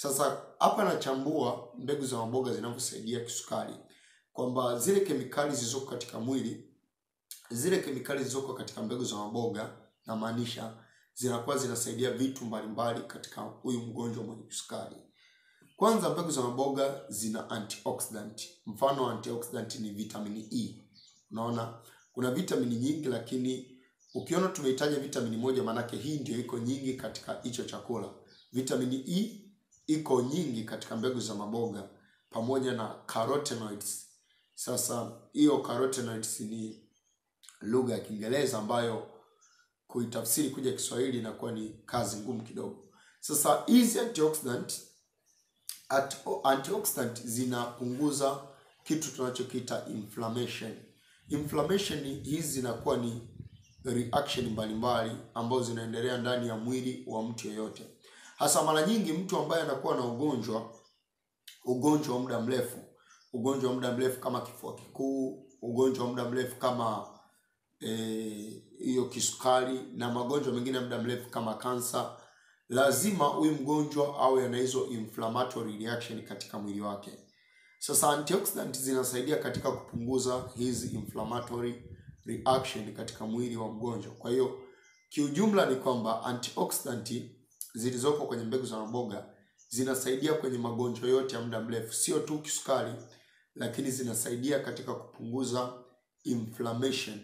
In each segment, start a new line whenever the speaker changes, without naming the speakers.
Sasa hapa nachambua mbegu za maboga zinavyosaidia kisukari, kwamba zile kemikali zilizoko katika mwili, zile kemikali zilizoko katika mbegu za maboga, na maanisha zinakuwa zinasaidia vitu mbalimbali katika huyu mgonjwa mwenye kisukari. Kwanza, mbegu za maboga zina antioxidant. Mfano antioxidant ni vitamini E. Unaona kuna vitamini nyingi, lakini ukiona tumehitaji vitamini moja, manake hii ndio iko nyingi katika hicho chakula. Vitamini E iko nyingi katika mbegu za maboga pamoja na carotenoids. Sasa hiyo carotenoids ni lugha ya Kiingereza ambayo kuitafsiri kuja Kiswahili inakuwa ni kazi ngumu kidogo. Sasa hizi antioxidant zinapunguza kitu tunachokiita inflammation. Inflammation hizi zinakuwa ni reaction mbalimbali ambazo zinaendelea ndani ya mwili wa mtu yeyote. Hasa mara nyingi mtu ambaye anakuwa na ugonjwa wa muda mrefu kama kifua kikuu, ugonjwa wa muda mrefu kama hiyo kisukari na magonjwa mengine ya muda mrefu kama kansa, lazima huyu mgonjwa awe na hizo inflammatory reaction katika mwili wake. Sasa antioxidant zinasaidia katika kupunguza hizi inflammatory reaction katika mwili wa mgonjwa. Kwa hiyo kiujumla ni kwamba antioxidant zilizoko kwenye mbegu za maboga zinasaidia kwenye magonjwa yote ya muda mrefu, sio tu kisukari, lakini zinasaidia katika kupunguza inflammation,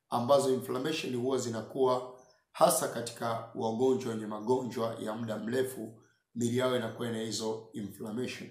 ambazo inflammation huwa zinakuwa hasa katika wagonjwa wenye magonjwa ya muda mrefu, miili yao inakuwa na hizo inflammation.